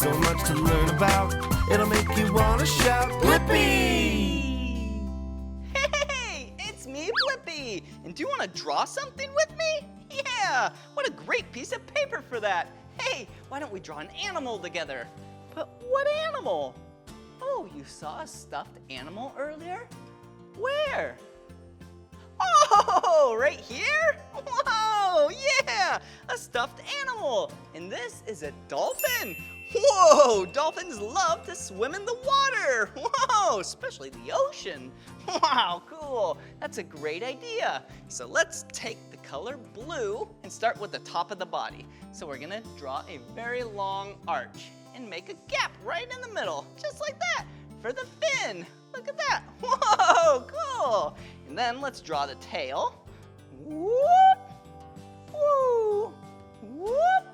So much to learn about, it'll make you want to shout, Blippi! Hey, it's me, Blippi. And do you want to draw something with me? Yeah, what a great piece of paper for that. Hey, why don't we draw an animal together? But what animal? Oh, you saw a stuffed animal earlier? Where? Oh, right here? Whoa, yeah, a stuffed animal. And this is a dolphin. Whoa, dolphins love to swim in the water. Whoa, especially the ocean. Wow, cool. That's a great idea. So let's take the color blue and start with the top of the body. So we're gonna draw a very long arch and make a gap right in the middle, just like that, for the fin. Look at that. Whoa, cool. And then let's draw the tail. Whoop, woo, whoop,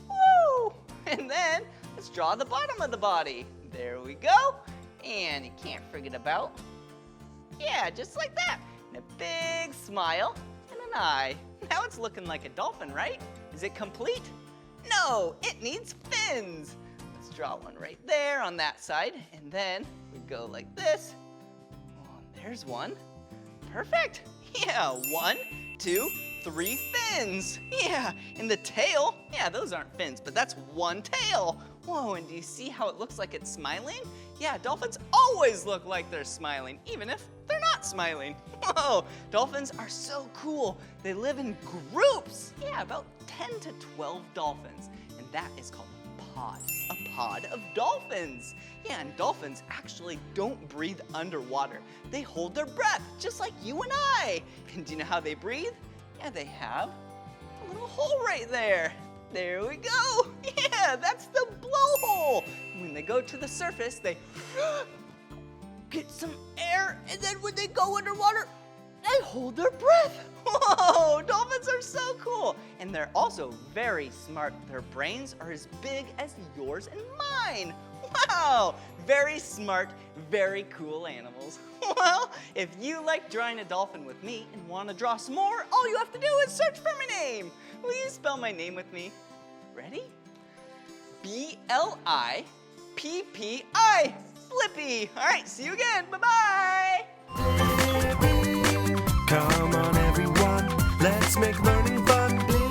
woo. And then let's draw the bottom of the body. There we go. And you can't forget about, yeah, just like that. And a big smile and an eye. Now it's looking like a dolphin, right? Is it complete? No, it needs fins. Let's draw one right there on that side. And then we go like this. Oh, there's one. Perfect. Yeah, 1, 2, 3 fins. Yeah, and the tail, yeah, those aren't fins, but that's one tail. Whoa, and do you see how it looks like it's smiling? Yeah, dolphins always look like they're smiling, even if they're not smiling. Whoa, dolphins are so cool. They live in groups. Yeah, about 10 to 12 dolphins, and that is called a pod of dolphins. Yeah, and dolphins actually don't breathe underwater. They hold their breath, just like you and I. And do you know how they breathe? Yeah, they have a little hole right there. There we go. Yeah, that's the blowhole. When they go to the surface, they get some air, and then when they go underwater, they hold their breath. Whoa, dolphins are so cool. And they're also very smart. Their brains are as big as yours and mine. Wow, very smart, very cool animals. Well, if you like drawing a dolphin with me and want to draw some more, all you have to do is search for my name. Will you spell my name with me? Ready? B-L-I-P-P-I, Blippi. All right, see you again. Bye-bye. Come on, everyone, let's make learning fun. Blippi.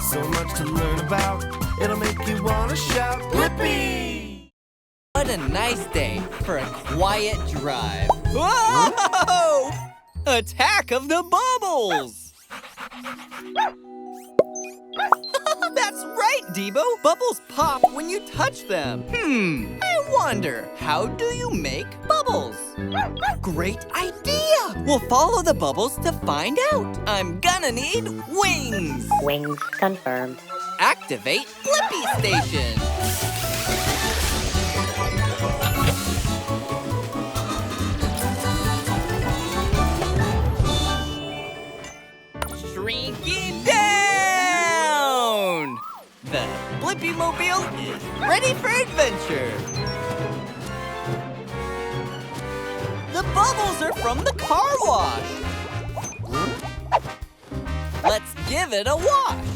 So much to learn about, it'll make you want to shout, Blippi! What a nice day for a quiet drive. Whoa! Attack of the bubbles! That's right, Debo. Bubbles pop when you touch them. I wonder, how do you make bubbles? Great idea! We'll follow the bubbles to find out. I'm gonna need wings. Wings confirmed. Activate Blippi Station. Shrinking down! The Blippi Mobile is ready for adventure. The bubbles are from the car wash. Let's give it a wash.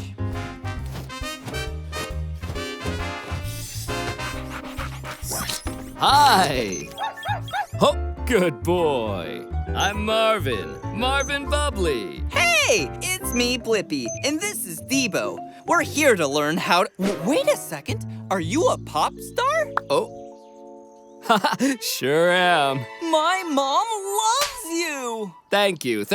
Hi! Oh, good boy. I'm Marvin Bubbly. Hey, it's me, Blippi, and this is Debo. We're here to learn how to... Wait a second, are you a pop star? Oh, sure am. My mom loves you! Thank you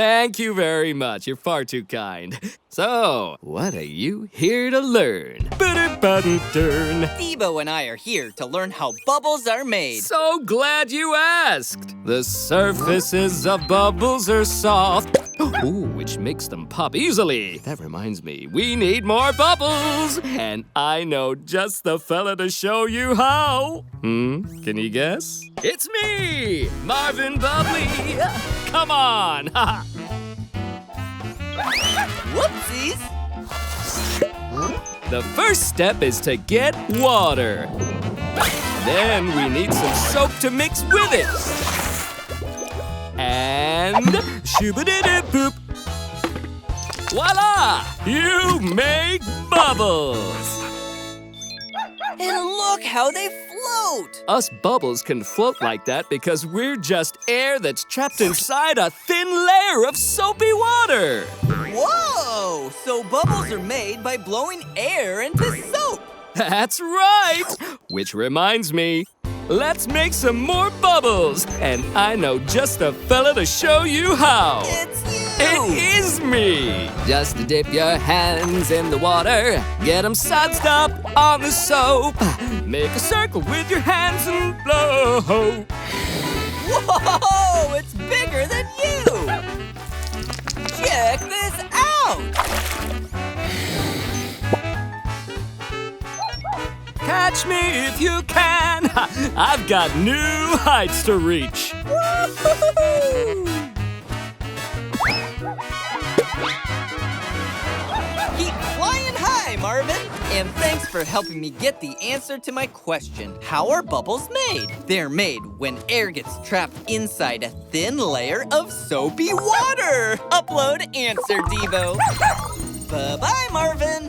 very much. You're far too kind. So, what are you here to learn? Debo and I are here to learn how bubbles are made. So glad you asked. The surfaces of bubbles are soft, which makes them pop easily. That reminds me, we need more bubbles. And I know just the fella to show you how. Can you guess? It's me, Marvin Bubbly. Come on. Whoopsies! The first step is to get water. Then we need some soap to mix with it. And shoo-ba-doo-doo-poop. Voila! You make bubbles! And look how they float! Us bubbles can float like that because we're just air that's trapped inside a thin layer of soapy water. Whoa! So bubbles are made by blowing air into soap. That's right! Which reminds me, let's make some more bubbles. And I know just the fella to show you how. It's you! It is me! Just dip your hands in the water, get them sudsed up on the soap. Make a circle with your hands and blow. Whoa! It's bigger than you! Check this out! Catch me if you can. I've got new heights to reach. Woo-hoo-hoo-hoo! Keep flying high, Marvin! And thanks for helping me get the answer to my question. How are bubbles made? They're made when air gets trapped inside a thin layer of soapy water. Upload answer, Devo. Bye-bye, Marvin.